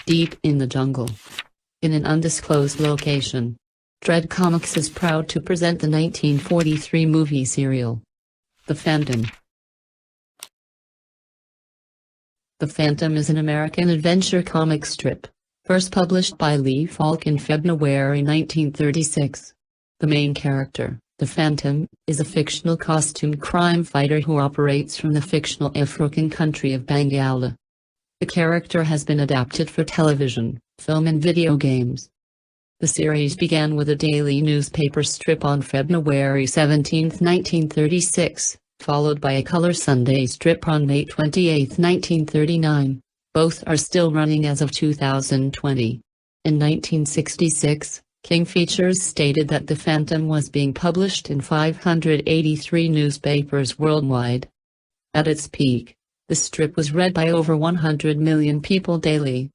deep in the jungle. In an undisclosed location. Dread Comics is proud to present the 1943 movie serial, The Phantom. The Phantom is an American adventure comic strip, first published by Lee Falk in February 1936. The main character, the Phantom, is a fictional costumed crime fighter who operates from the fictional African country of Bengala. The character has been adapted for television, film and video games. The series began with a daily newspaper strip on February 17, 1936, followed by a color Sunday strip on May 28, 1939. Both are still running as of 2020. In 1966, King Features stated that The Phantom was being published in 583 newspapers worldwide. At its peak, the strip was read by over 100 million people daily.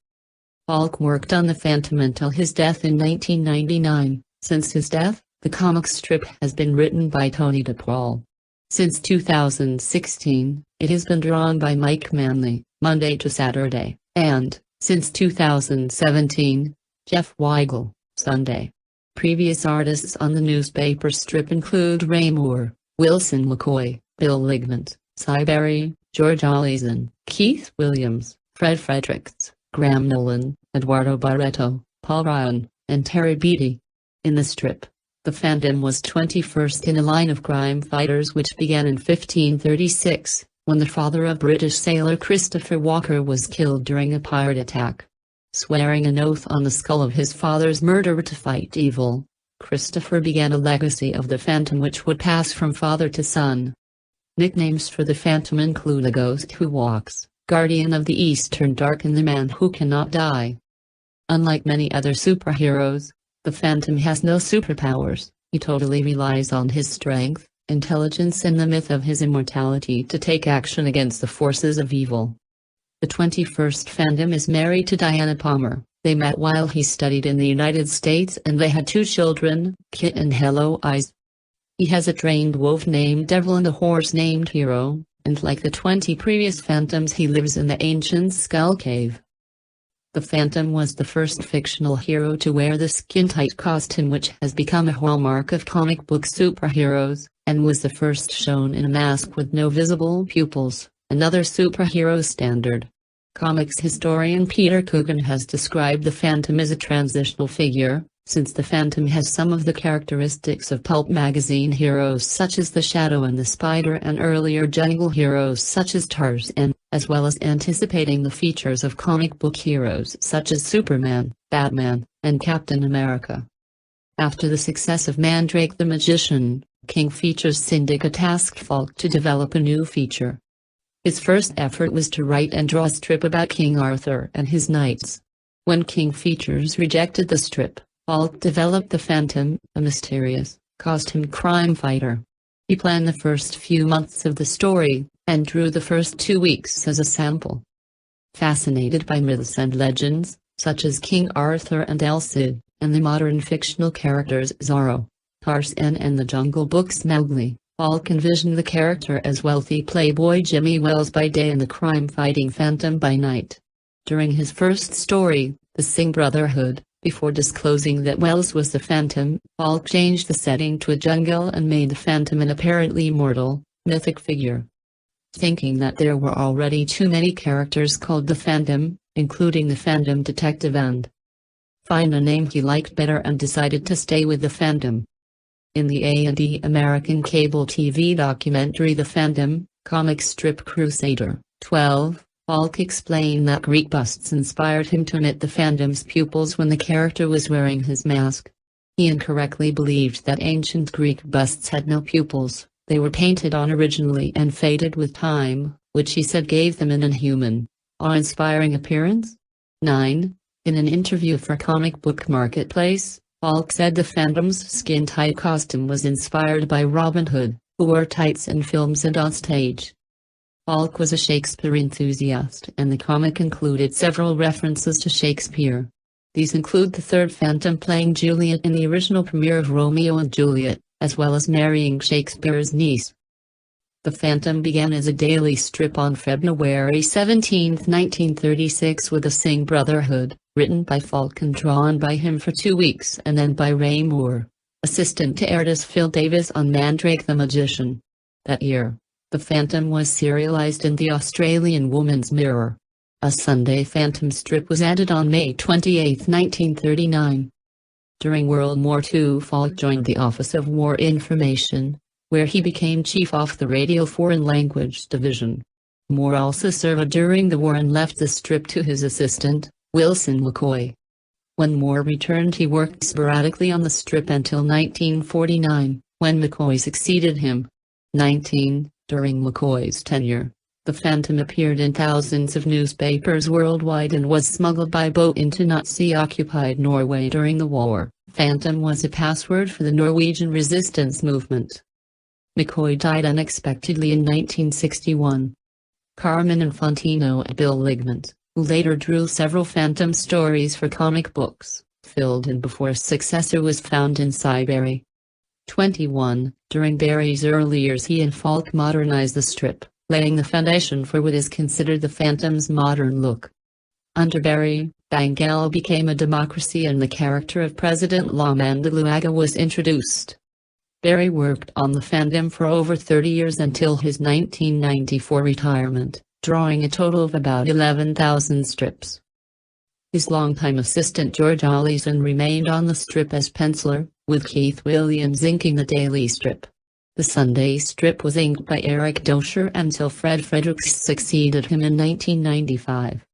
Falk worked on The Phantom until his death in 1999. Since his death, the comic strip has been written by Tony DePaul. Since 2016, it has been drawn by Mike Manley, Monday to Saturday, and, since 2017, Jeff Weigel, Sunday. Previous artists on the newspaper strip include Ray Moore, Wilson McCoy, Bill Ligmant, Cy Berry, George Allison, Keith Williams, Fred Fredericks, Graham Nolan, Eduardo Barreto, Paul Ryan, and Terry Beatty. In the strip, the Phantom was 21st in a line of crime fighters which began in 1536, when the father of British sailor Christopher Walker was killed during a pirate attack. Swearing an oath on the skull of his father's murderer to fight evil, Christopher began a legacy of the Phantom which would pass from father to son. Nicknames for the Phantom include the Ghost Who Walks, Guardian of the Eastern Dark and the Man Who Cannot Die. Unlike many other superheroes, the Phantom has no superpowers. He totally relies on his strength, intelligence and the myth of his immortality to take action against the forces of evil. The 21st Phantom is married to Diana Palmer. They met while he studied in the United States and they had 2 children, Kit and Hello Eyes. He has a trained wolf named Devil and a horse named Hero, and like the 20 previous Phantoms he lives in the ancient Skull Cave. The Phantom was the first fictional hero to wear the skin-tight costume which has become a hallmark of comic book superheroes, and was the first shown in a mask with no visible pupils, another superhero standard. Comics historian Peter Coogan has described the Phantom as a transitional figure, since the Phantom has some of the characteristics of pulp magazine heroes such as the Shadow and the Spider and earlier jungle heroes such as Tarzan, as well as anticipating the features of comic book heroes such as Superman, Batman, and Captain America. After the success of Mandrake the Magician, King Features Syndicate tasked Falk to develop a new feature. His first effort was to write and draw a strip about King Arthur and his knights. When King Features rejected the strip, Falk developed the Phantom, a mysterious, costumed crime fighter. He planned the first few months of the story, and drew the first 2 weeks as a sample. Fascinated by myths and legends, such as King Arthur and El Cid, and the modern fictional characters Zorro, Tarzan and the Jungle Book's Mowgli, Falk envisioned the character as wealthy playboy Jimmy Wells by day and the crime-fighting Phantom by night. During his first story, The Singh Brotherhood, before disclosing that Wells was the Phantom, Falk changed the setting to a jungle and made the Phantom an apparently mortal, mythic figure. Thinking that there were already too many characters called the Phantom, including the Phantom Detective and find a name he liked better and decided to stay with the Phantom. In the A&E American cable TV documentary The Phantom, comic strip Crusader 12, Falk explained that Greek busts inspired him to knit the Phantom's pupils when the character was wearing his mask. He incorrectly believed that ancient Greek busts had no pupils, they were painted on originally and faded with time, which he said gave them an inhuman, awe-inspiring appearance. 9. In an interview for Comic Book Marketplace, Falk said the Phantom's skin-tight costume was inspired by Robin Hood, who wore tights in films and on stage. Falk was a Shakespeare enthusiast and the comic included several references to Shakespeare. These include the third Phantom playing Juliet in the original premiere of Romeo and Juliet, as well as marrying Shakespeare's niece. The Phantom began as a daily strip on February 17, 1936 with the Singh Brotherhood, written by Falk and drawn by him for 2 weeks and then by Ray Moore, assistant to artist Phil Davis on Mandrake the Magician. That year, The Phantom was serialized in the Australian Woman's Mirror. A Sunday Phantom strip was added on May 28, 1939. During World War II, Falk joined the Office of War Information, where he became chief of the Radio Foreign Language Division. Moore also served during the war and left the strip to his assistant, Wilson McCoy. When Moore returned, he worked sporadically on the strip until 1949, when McCoy succeeded him. During McCoy's tenure, The Phantom appeared in thousands of newspapers worldwide and was smuggled by boat into Nazi-occupied Norway during the war. Phantom was a password for the Norwegian resistance movement. McCoy died unexpectedly in 1961. Carmen Infantino and Bill Ligmant, who later drew several Phantom stories for comic books, filled in before a successor was found in Siberia. 21. During Barry's early years, he and Falk modernized the strip, laying the foundation for what is considered the Phantom's modern look. Under Barry, Bengal became a democracy and the character of President La Mandaluyga was introduced. Barry worked on the Phantom for over 30 years until his 1994 retirement, drawing a total of about 11,000 strips. His longtime assistant George Allison remained on the strip as penciler, with Keith Williams inking the daily strip. The Sunday strip was inked by Eric Dosher until Fred Fredericks succeeded him in 1995.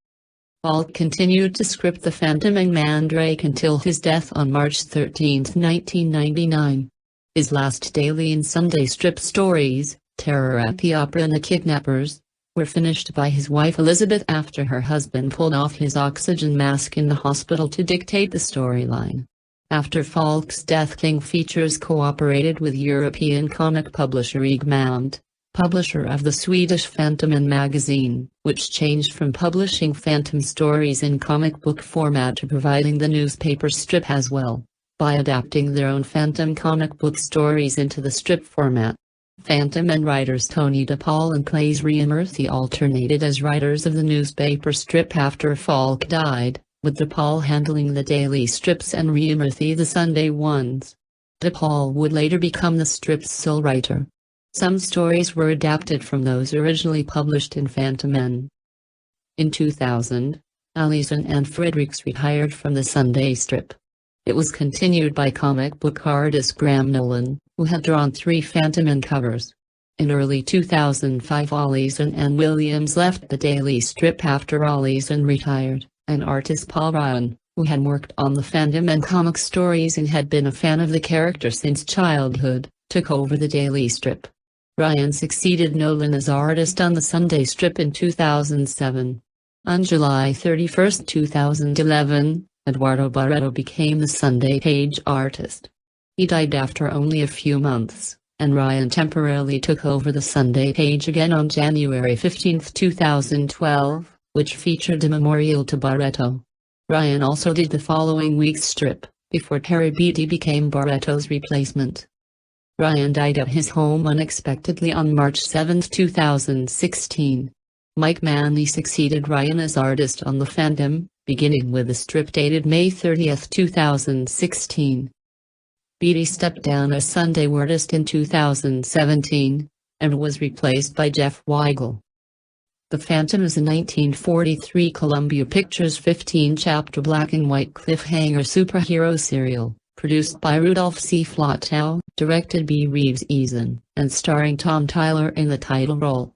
Falk continued to script the Phantom and Mandrake until his death on March 13, 1999. His last daily and Sunday strip stories, Terror at the Opera and The Kidnappers, were finished by his wife Elizabeth after her husband pulled off his oxygen mask in the hospital to dictate the storyline. After Falk's death, King Features cooperated with European comic publisher Egmont, publisher of the Swedish Phantom and magazine, which changed from publishing Phantom stories in comic book format to providing the newspaper strip as well, by adapting their own Phantom comic book stories into the strip format. Phantom and writers Tony DePaul and Claes Reimurthy alternated as writers of the newspaper strip after Falk died, with DePaul handling the daily strips and Reimurthy the Sunday ones. DePaul would later become the strip's sole writer. Some stories were adapted from those originally published in Phantom N. In 2000, Allison and Fredericks retired from the Sunday strip. It was continued by comic book artist Graham Nolan, who had drawn 3 Phantom N covers. In early 2005, Allison and Williams left the daily strip after Allison retired, and artist Paul Ryan, who had worked on the Phantom and comic stories and had been a fan of the character since childhood, took over the daily strip. Ryan succeeded Nolan as artist on the Sunday strip in 2007. On July 31, 2011, Eduardo Barreto became the Sunday page artist. He died after only a few months, and Ryan temporarily took over the Sunday page again on January 15, 2012, which featured a memorial to Barreto. Ryan also did the following week's strip, before Terry Beatty became Barreto's replacement. Ryan died at his home unexpectedly on March 7, 2016. Mike Manley succeeded Ryan as artist on the Phantom, beginning with a strip dated May 30, 2016. Beatty stepped down as Sunday artist in 2017, and was replaced by Jeff Weigel. The Phantom is a 1943 Columbia Pictures 15-chapter black-and-white cliffhanger superhero serial, produced by Rudolph C. Flatow, directed by Reeves Eason, and starring Tom Tyler in the title role.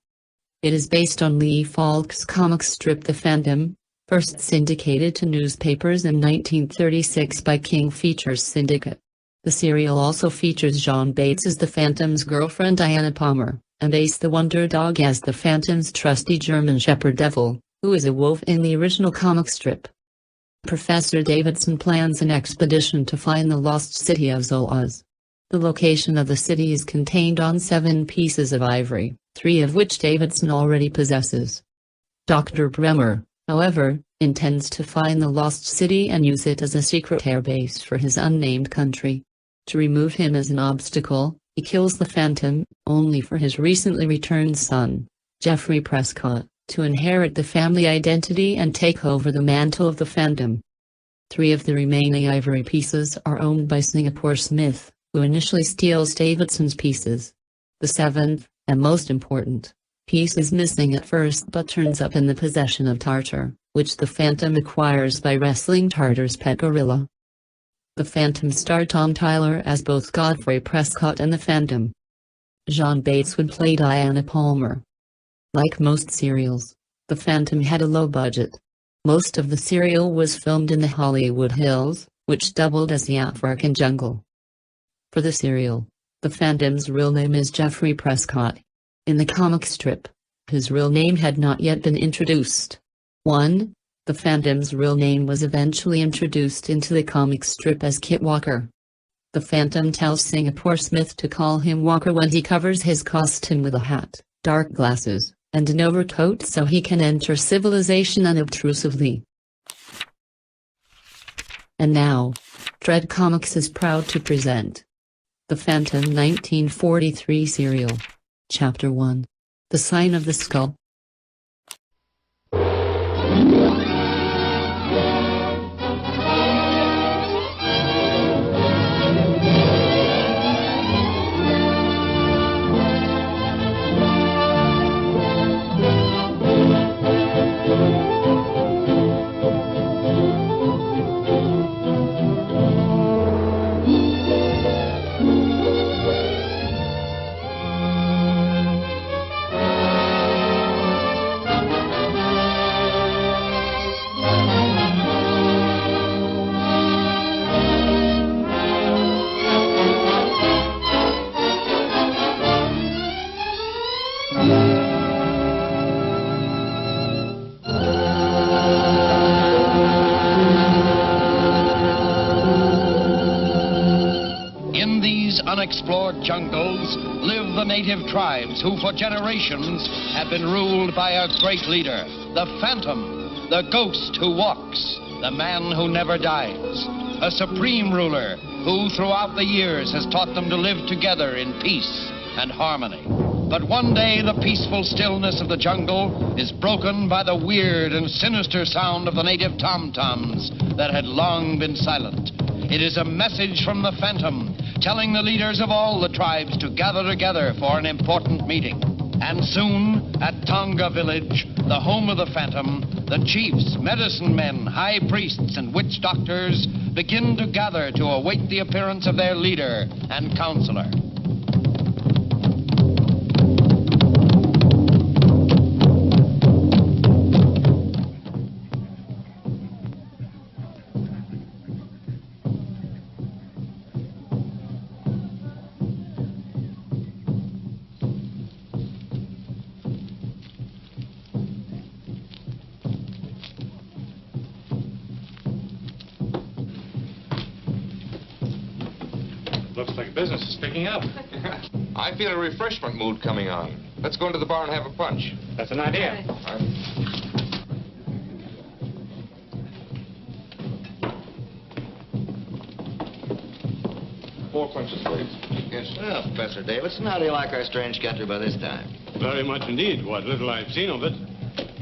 It is based on Lee Falk's comic strip The Phantom, first syndicated to newspapers in 1936 by King Features Syndicate. The serial also features Jeanne Bates as the Phantom's girlfriend Diana Palmer, and Ace the Wonder Dog as the Phantom's trusty German Shepherd Devil, who is a wolf in the original comic strip. Professor Davidson plans an expedition to find the lost city of Zoloz. The location of the city is contained on 7 pieces of ivory, 3 of which Davidson already possesses. Dr. Bremmer, however, intends to find the lost city and use it as a secret airbase for his unnamed country. To remove him as an obstacle, He kills the Phantom, only for his recently returned son, Geoffrey Prescott, to inherit the family identity and take over the mantle of the Phantom. 3 of the remaining ivory pieces are owned by Singapore Smith, who initially steals Davidson's pieces. The 7th, and most important, piece is missing at first but turns up in the possession of Tartar, which the Phantom acquires by wrestling Tartar's pet gorilla. The Phantom starred Tom Tyler as both Geoffrey Prescott and the Phantom. Jeanne Bates would play Diana Palmer. Like most serials, the Phantom had a low budget. Most of the serial was filmed in the Hollywood Hills, which doubled as the African jungle. For the serial, the Phantom's real name is Geoffrey Prescott. In the comic strip, his real name had not yet been introduced. 1. The Phantom's real name was eventually introduced into the comic strip as Kit Walker. The Phantom tells Singapore Smith to call him Walker when he covers his costume with a hat, dark glasses, and an overcoat so he can enter civilization unobtrusively. And now, Dread Comics is proud to present The Phantom 1943 serial. Chapter 1. The Sign of the Skull. Unexplored jungles live the native tribes who for generations have been ruled by a great leader, the Phantom, the ghost who walks, the man who never dies, a supreme ruler who throughout the years has taught them to live together in peace and harmony. But one day the peaceful stillness of the jungle is broken by the weird and sinister sound of the native tom-toms that had long been silent. It is a message from the Phantom telling the leaders of all the tribes to gather together for an important meeting. And soon, at Tonga village, the home of the Phantom, the chiefs, medicine men, high priests, and witch doctors begin to gather to await the appearance of their leader and counselor. Looks like business is picking up. I feel a refreshment mood coming on. Let's go into the bar and have a punch. That's an idea. Four punches, please. Yes. Well, Professor Davidson, how do you like our strange country by this time? Very much indeed, what little I've seen of it.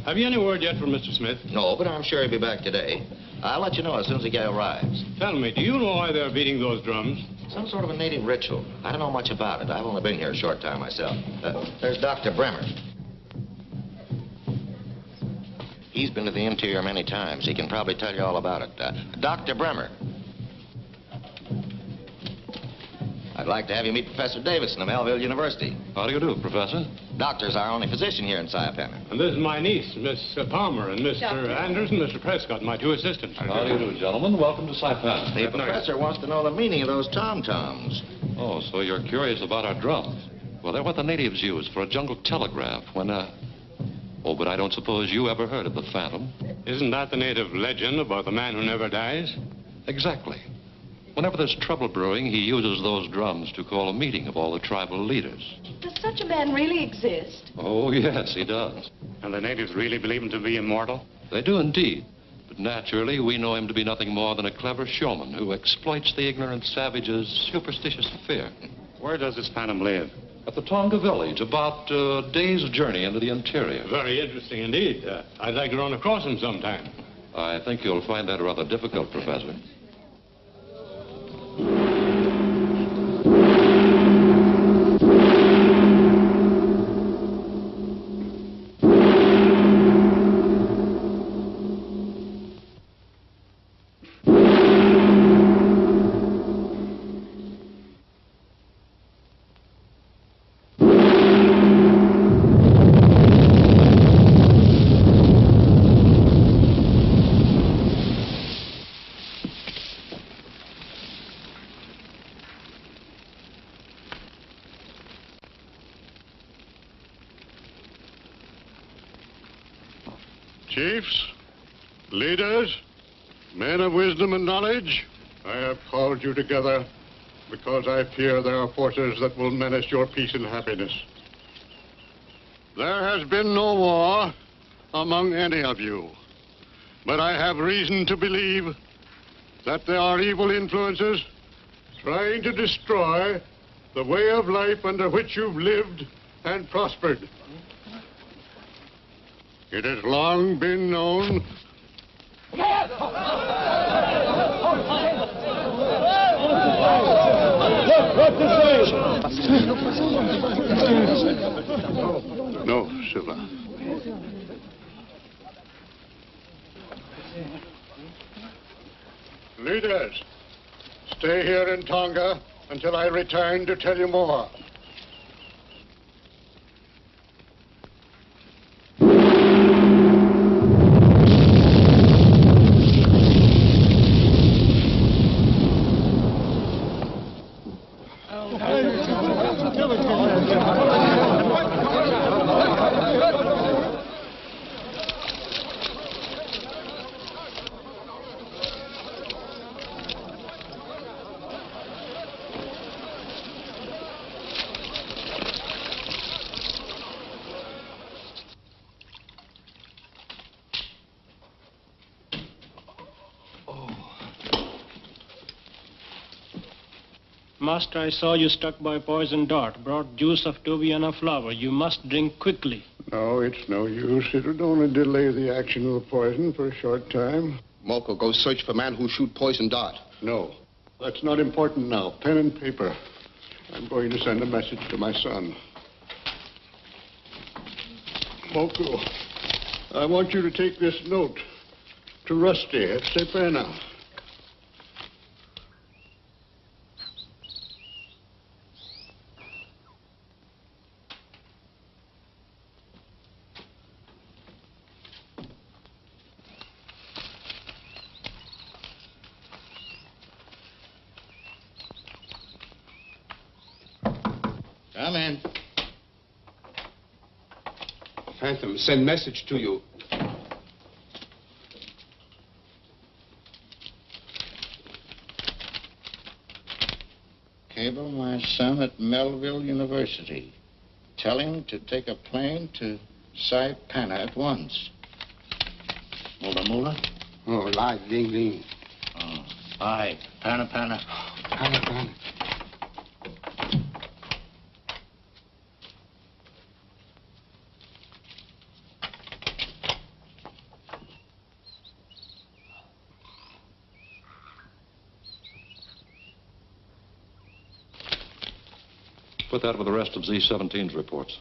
Have you any word yet from Mr. Smith? No, but I'm sure he'll be back today. I'll let you know as soon as the guy arrives. Tell me, do you know why they're beating those drums? Some sort of a native ritual. I don't know much about it. I've only been here a short time myself. There's Dr. Bremmer. He's been to the interior many times. He can probably tell you all about it. Dr. Bremmer. I'd like to have you meet Professor Davidson of Melville University. How do you do, Professor? Doctor's our only physician here in Saipan. And this is my niece, Miss Palmer, and Mr. Anderson, Mr. Prescott, my two assistants. How do you do, gentlemen? Welcome to Saipan. The professor wants to know the meaning of those tom-toms. Oh, so you're curious about our drums? Well, they're what the natives use for a jungle telegraph when, Oh, but I don't suppose you ever heard of the Phantom. Isn't that the native legend about the man who never dies? Exactly. Whenever there's trouble brewing, he uses those drums to call a meeting of all the tribal leaders. Does such a man really exist? Oh, yes, he does. And the natives really believe him to be immortal? They do indeed. But naturally, we know him to be nothing more than a clever showman who exploits the ignorant savages' superstitious fear. Where does this phantom live? At the Tonga village, about a day's journey into the interior. Very interesting indeed. I'd like to run across him sometime. I think you'll find that rather difficult, Professor. Chiefs, leaders, men of wisdom and knowledge, I have called you together because I fear there are forces that will menace your peace and happiness. There has been no war among any of you, but I have reason to believe that there are evil influences trying to destroy the way of life under which you've lived and prospered. It has long been known No, Silva. Leaders, stay here in Tonga until I return to tell you more. Master, I saw you struck by a poison dart. Brought juice of Tobiana flower. You must drink quickly. No, it's no use. It would only delay the action of the poison for a short time. Moko, go search for man who shoot poison dart. No, that's not important now. Pen and paper. I'm going to send a message to my son. Moko, I want you to take this note to Rusty at Stepana. Come in. Phantom, send message to you. Cable my son at Melville University. Tell him to take a plane to Saipana at once. Mula Mula? Oh, live, Ling Ling. Oh, aye. Pana Pana. Pana Pana. Put that with the rest of Z-17's reports.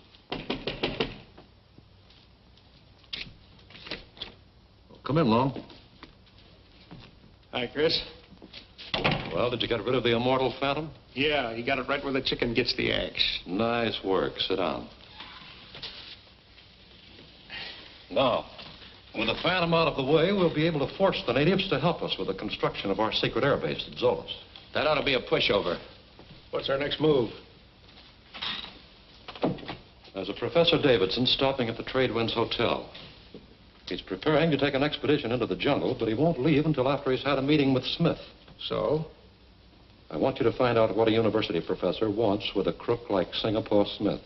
Come in, Long. Hi, Chris. Well, did you get rid of the immortal Phantom? Yeah, he got it right where the chicken gets the eggs. Nice work. Sit down. Now, with the Phantom out of the way, we'll be able to force the natives to help us with the construction of our secret airbase at Zoloz. That ought to be a pushover. What's our next move? There's a Professor Davidson stopping at the Tradewinds Hotel. He's preparing to take an expedition into the jungle, but he won't leave until after he's had a meeting with Smith. So? I want you to find out what a university professor wants with a crook like Singapore Smith.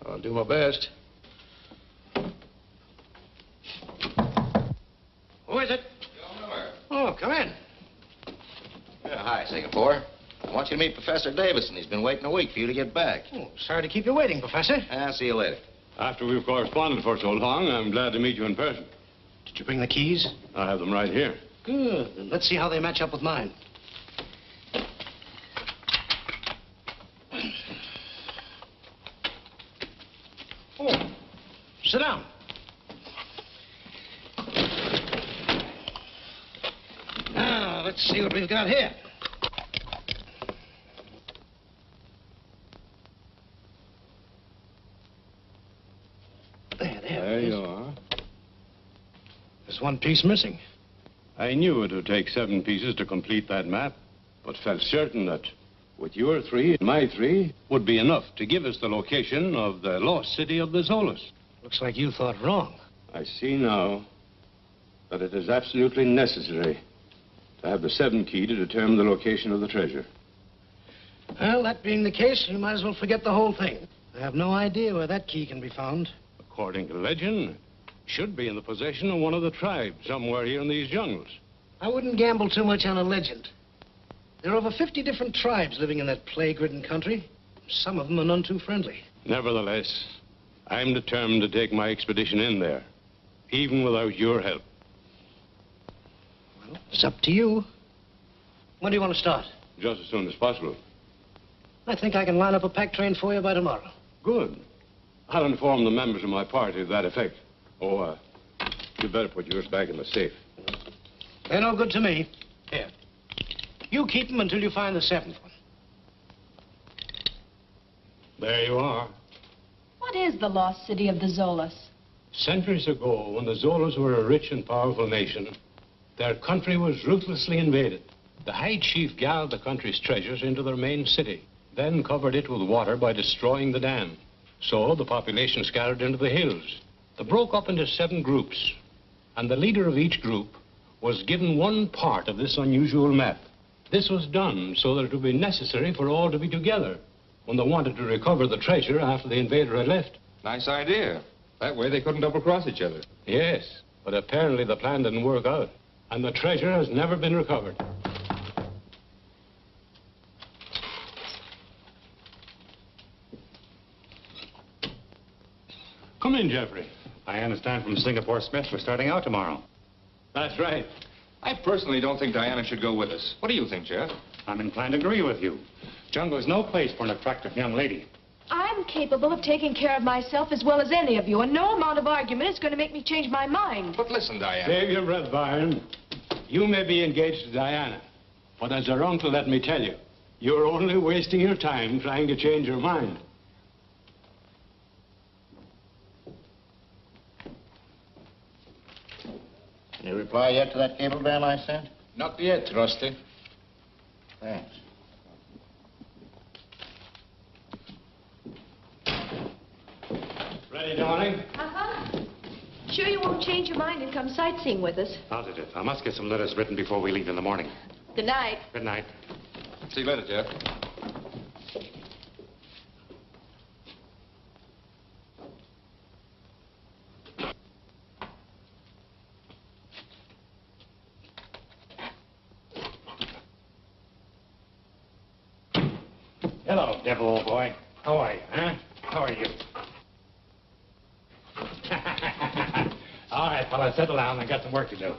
I'll do my best. Who is it? Oh, come in. Yeah, hi, Singapore. I want you to meet Professor Davidson. He's been waiting a week for you to get back. Oh, sorry to keep you waiting, Professor. I'll see you later. After we've corresponded for so long, I'm glad to meet you in person. Did you bring the keys? I have them right here. Good. Then let's see how they match up with mine. Oh, sit down. Now, let's see what we've got here. There you are. There's one piece missing. I knew it would take 7 pieces to complete that map, but felt certain that with your 3 and my 3 would be enough to give us the location of the lost city of the Zoloz. Looks like you thought wrong. I see now that it is absolutely necessary to have the 7 key to determine the location of the treasure. Well, that being the case, you might as well forget the whole thing. I have no idea where that key can be found. According to legend, it should be in the possession of one of the tribes somewhere here in these jungles. I wouldn't gamble too much on a legend. There are over 50 different tribes living in that plague-ridden country. Some of them are none too friendly. Nevertheless, I'm determined to take my expedition in there, even without your help. Well, it's up to you. When do you want to start? Just as soon as possible. I think I can line up a pack train for you by tomorrow. Good. I'll inform the members of my party to that effect. Oh, you better put yours back in the safe. They're no good to me. Here. You keep them until you find the 7th one. There you are. What is the lost city of the Zoloz? Centuries ago, when the Zolozs were a rich and powerful nation, their country was ruthlessly invaded. The high chief gathered the country's treasures into their main city, then covered it with water by destroying the dam. So the population scattered into the hills. They broke up into 7 groups, and the leader of each group was given one part of this unusual map. This was done so that it would be necessary for all to be together when they wanted to recover the treasure after the invader had left. Nice idea. That way they couldn't double-cross each other. Yes, but apparently the plan didn't work out, and the treasure has never been recovered. Come in, Geoffrey. I understand from Singapore Smith we're starting out tomorrow. That's right. I personally don't think Diana should go with us. What do you think, Jeff? I'm inclined to agree with you. Jungle is no place for an attractive young lady. I'm capable of taking care of myself as well as any of you, and no amount of argument is going to make me change my mind. But listen, Diana. Save your breath, Byron. You may be engaged to Diana, but as her uncle, let me tell you, you're only wasting your time trying to change your mind. Any reply yet to that cablegram I sent? Not yet, Trusty. Thanks. Ready, darling? Uh-huh. Sure you won't change your mind and come sightseeing with us? Positive. I must get some letters written before we leave in the morning. Good night. Good night. See you later, Jeff. Hello, devil, old boy. How are you, huh? How are you? All right, fellas, settle down. I got some work to do.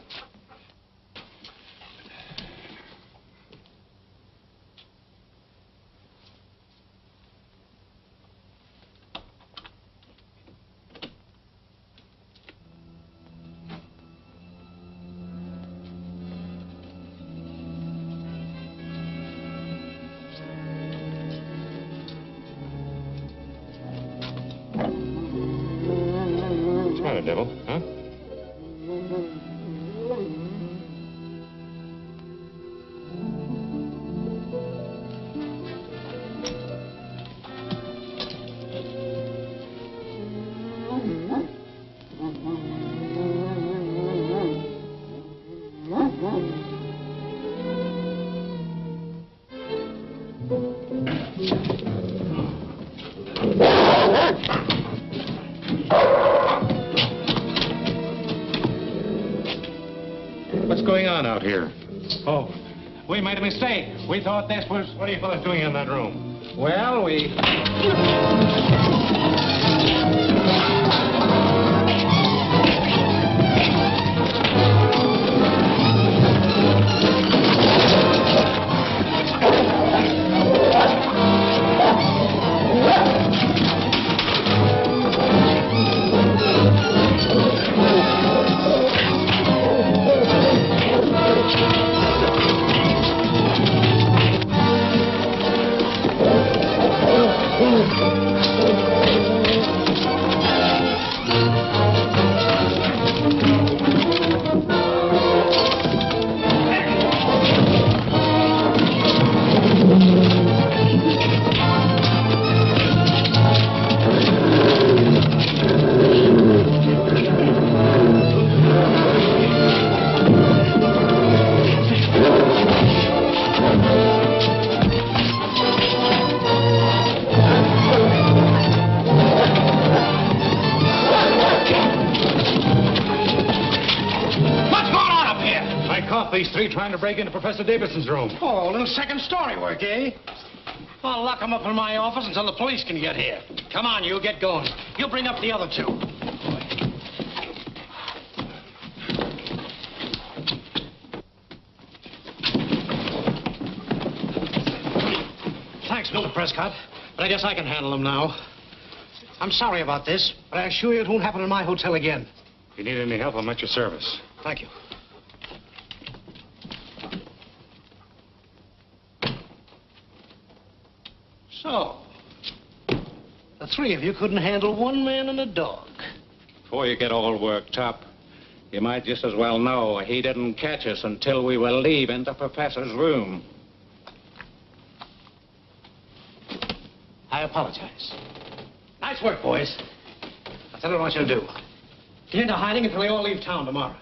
What's the matter, devil, huh? What's going on out here? Oh, We made a mistake. We thought this was... What are you fellas doing in that room? Well, we... These three trying to break into Professor Davidson's room. Oh, a little second story work, eh? I'll lock them up in my office until the police can get here. Come on, you get going. You bring up the other two. Thanks, Mr. Prescott, but I guess I can handle them now. I'm sorry about this, but I assure you it won't happen in my hotel again. If you need any help, I'm at your service. Thank you. So, the three of you couldn't handle one man and a dog. Before you get all worked up, you might just as well know he didn't catch us until we were leaving the professor's room. I apologize. Nice work, boys. That's what I want you to do. Get into hiding until we all leave town tomorrow.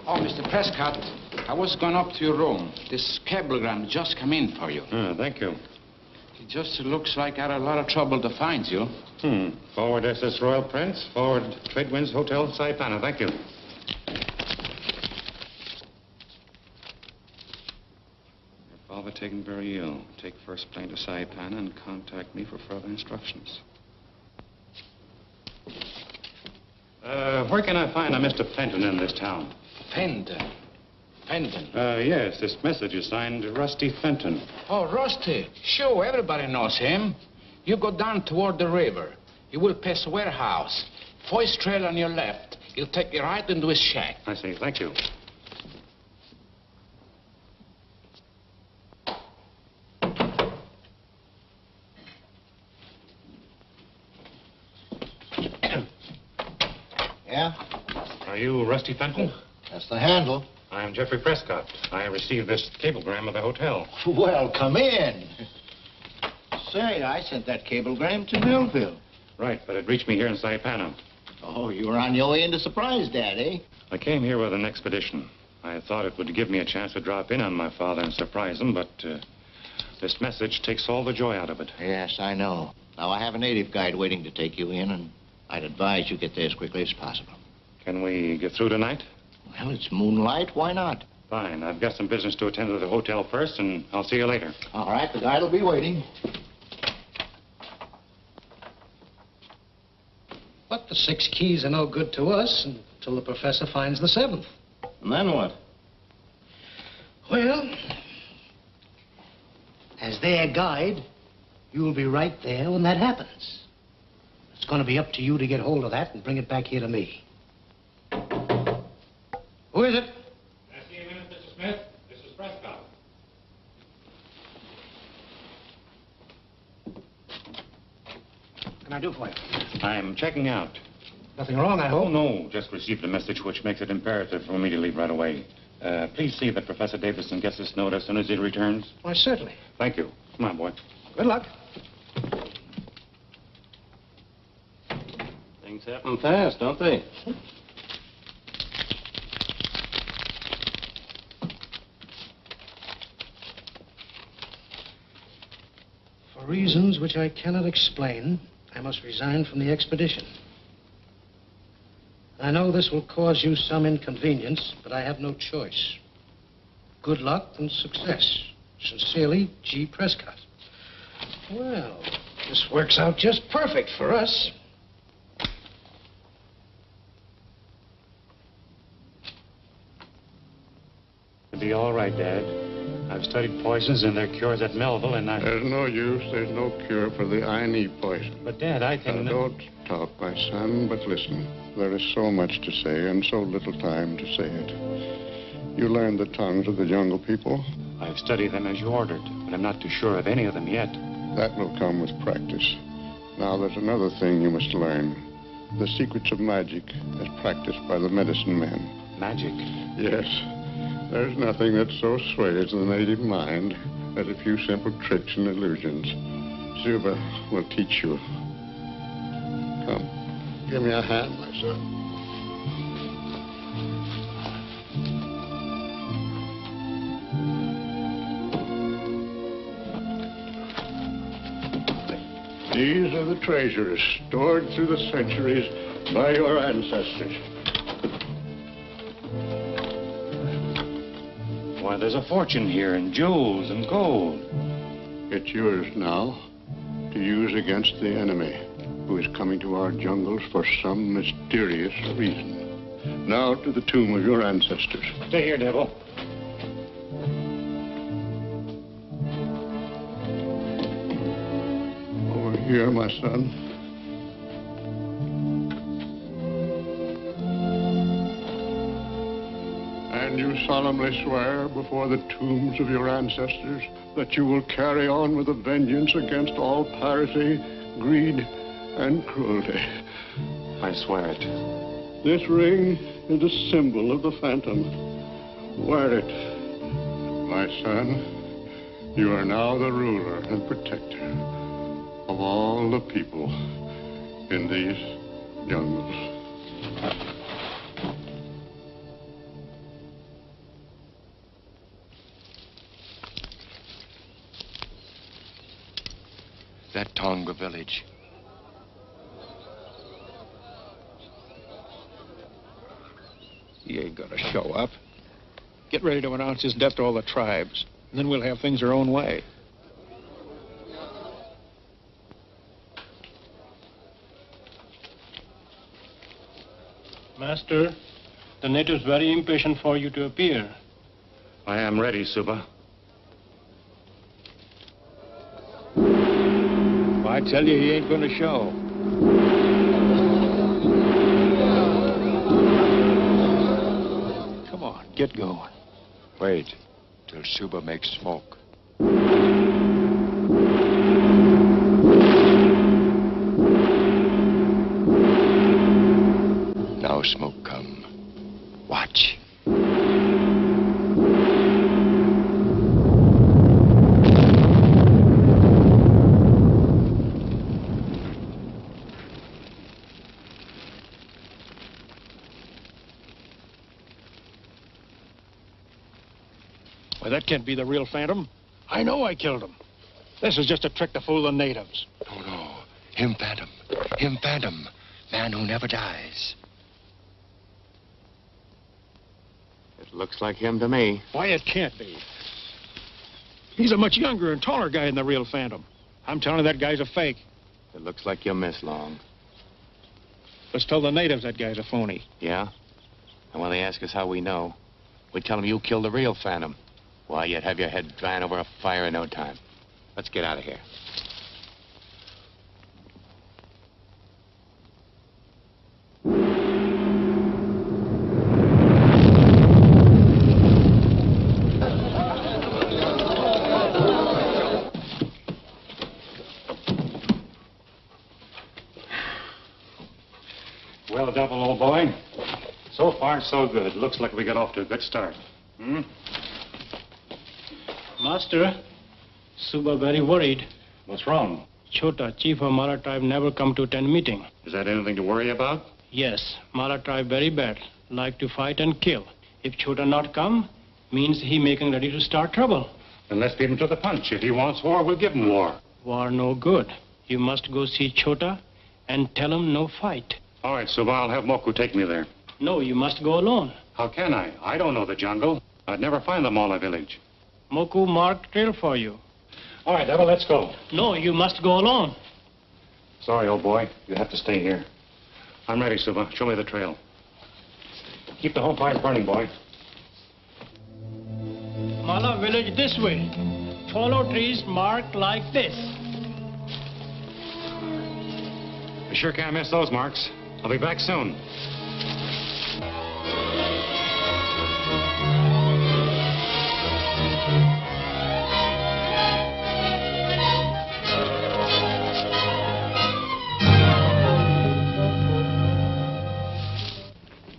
Oh, Mr. Prescott, I was going up to your room. This cablegram just come in for you. Thank you. It just looks like I had a lot of trouble to find you. Forward SS Royal Prince, forward Tradewinds Hotel, Saipana. Thank you. Your father taken very ill. Take first plane to Saipana and contact me for further instructions. Where can I find a Mr. Fenton in this town? Fenton? Yes, this message is signed Rusty Fenton. Oh, Rusty. Sure, everybody knows him. You go down toward the river. You will pass a warehouse. First trail on your left. He'll take you right into his shack. I see. Thank you. Yeah? Are you Rusty Fenton? That's the handle. I am Geoffrey Prescott. I received this cablegram of the hotel. Well, come in. Say, I sent that cablegram to Millville. Right, but it reached me here in Saipana. Oh, you were on your way into Surprise, Dad, eh? I came here with an expedition. I thought it would give me a chance to drop in on my father and surprise him, but this message takes all the joy out of it. Yes, I know. Now, I have a native guide waiting to take you in, and I'd advise you get there as quickly as possible. Can we get through tonight? Well, it's moonlight. Why not? Fine. I've got some business to attend to the hotel first, and I'll see you later. All right, the guide will be waiting. But the 6 keys are no good to us until the professor finds the 7th. And then what? Well, as their guide, you'll be right there when that happens. It's going to be up to you to get hold of that and bring it back here to me. Who is it? Can I see a minute, Mr. Smith? This is Prescott. What can I do for you? I'm checking out. Nothing wrong, I hope? Oh, no. Just received a message which makes it imperative for me to leave right away. Please see that Professor Davidson gets this note as soon as he returns. Why, certainly. Thank you. Come on, boy. Good luck. Things happen fast, don't they? For reasons which I cannot explain, I must resign from the expedition. I know this will cause you some inconvenience, but I have no choice. Good luck and success. Sincerely, G. Prescott. Well, this works out just perfect for us. It'll be all right, Dad. I've studied poisons and their cures at Melville, and There's no use. There's no cure for the INE poison. But, Dad, I can... Don't talk, my son, but listen. There is so much to say and so little time to say it. You learned the tongues of the jungle people? I've studied them as you ordered, but I'm not too sure of any of them yet. That will come with practice. Now, there's another thing you must learn. The secrets of magic as practiced by the medicine men. Magic? Yes. There's nothing that so sways the native mind as a few simple tricks and illusions. Zuba will teach you. Come, give me a hand, my son. These are the treasures stored through the centuries by your ancestors. Why, there's a fortune here in jewels and gold. It's yours now to use against the enemy who is coming to our jungles for some mysterious reason. Now to the tomb of your ancestors. Stay here, Devil. Over here, my son. And you solemnly swear before the tombs of your ancestors that you will carry on with a vengeance against all piracy, greed, and cruelty. I swear it. This ring is a symbol of the Phantom. Wear it. My son, you are now the ruler and protector of all the people in these jungles. That Tonga village. He ain't gonna show up. Get ready to announce his death to all the tribes, and then we'll have things our own way. Master, the natives very impatient for you to appear. I am ready, Suba. I tell you, he ain't gonna show. Come on, get going. Wait till Suba makes smoke. Now smoke come. Watch. Why, that can't be the real Phantom. I know I killed him. This is just a trick to fool the natives. Oh, no. Him Phantom. Him Phantom. Man who never dies. It looks like him to me. Why, it can't be. He's a much younger and taller guy than the real Phantom. I'm telling you, that guy's a fake. It looks like you'll miss long. Let's tell the natives that guy's a phony. Yeah? And when they ask us how we know, we tell them you killed the real Phantom. Why, you'd have your head drying over a fire in no time. Let's get out of here. Well, Devil, old boy. So far, so good. Looks like we got off to a good start. Master, Suba very worried. What's wrong? Chota, chief of Mala tribe, never come to attend meeting. Is that anything to worry about? Yes, Mala tribe very bad. Like to fight and kill. If Chota not come, means he making ready to start trouble. Then let's beat him to the punch. If he wants war, we'll give him war. War no good. You must go see Chota and tell him no fight. All right, Suba, I'll have Moku take me there. No, you must go alone. How can I? I don't know the jungle. I'd never find the Mala village. Moku marked trail for you. All right, Devil, let's go. No, you must go alone. Sorry, old boy. You have to stay here. I'm ready, Suba. Show me the trail. Keep the home fire burning, boy. Mala village this way. Follow trees marked like this. I sure can't miss those marks. I'll be back soon.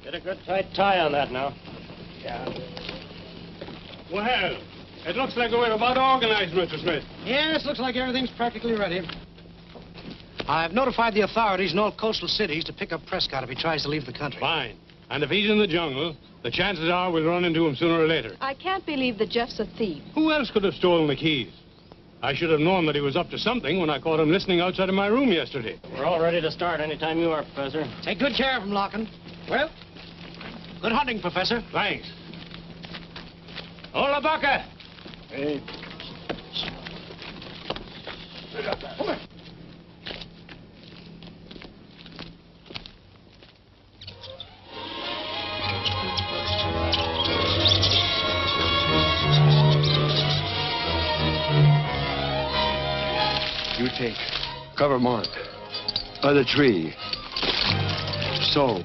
Get a good tight tie on that now. Yeah. Well, it looks like we're about organized, Mr. Smith. Yes, looks like everything's practically ready. I've notified the authorities in all coastal cities to pick up Prescott if he tries to leave the country. Fine. And if he's in the jungle, the chances are we'll run into him sooner or later. I can't believe that Jeff's a thief. Who else could have stolen the keys? I should have known that he was up to something when I caught him listening outside of my room yesterday. We're all ready to start anytime you are, Professor. Take good care of him, Larkin. Well, good hunting, Professor. Thanks. Hola, Baca. Hey. Come on. You take cover mark by the tree. So.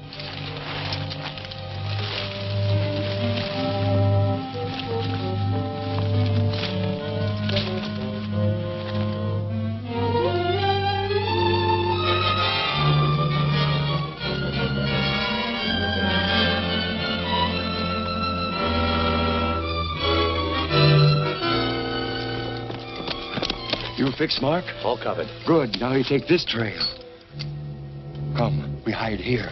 You fixed, Mark? All covered. Good. Now you take this trail. Come, we hide here.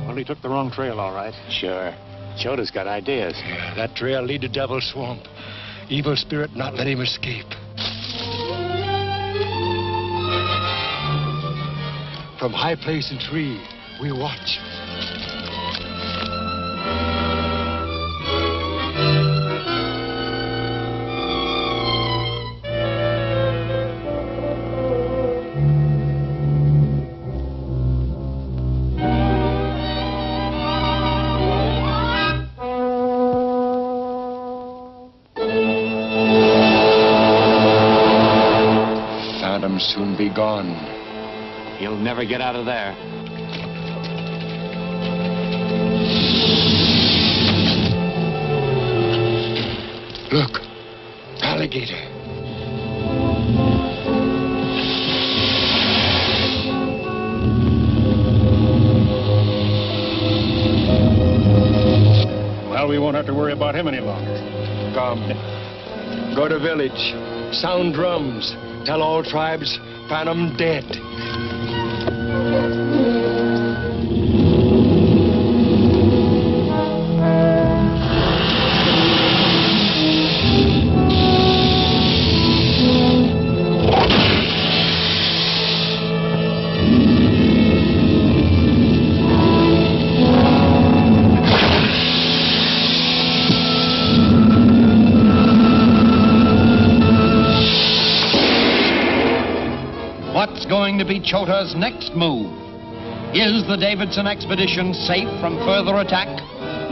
Well, he took the wrong trail, all right. Sure. Chota's got ideas. Yeah, that trail lead to Devil's Swamp. Evil spirit not let him escape. From high place and tree, we watch. Soon be gone. He'll never get out of there. Look, alligator. Well, we won't have to worry about him any longer. Come. Go to village. Sound drums. Tell all tribes, Phantom dead. What's going to be Chota's next move? Is the Davidson expedition safe from further attack?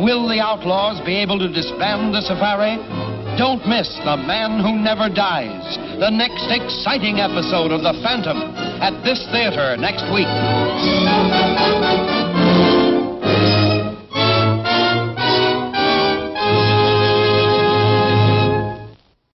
Will the outlaws be able to disband the safari? Don't miss The Man Who Never Dies, the next exciting episode of The Phantom, at this theater next week.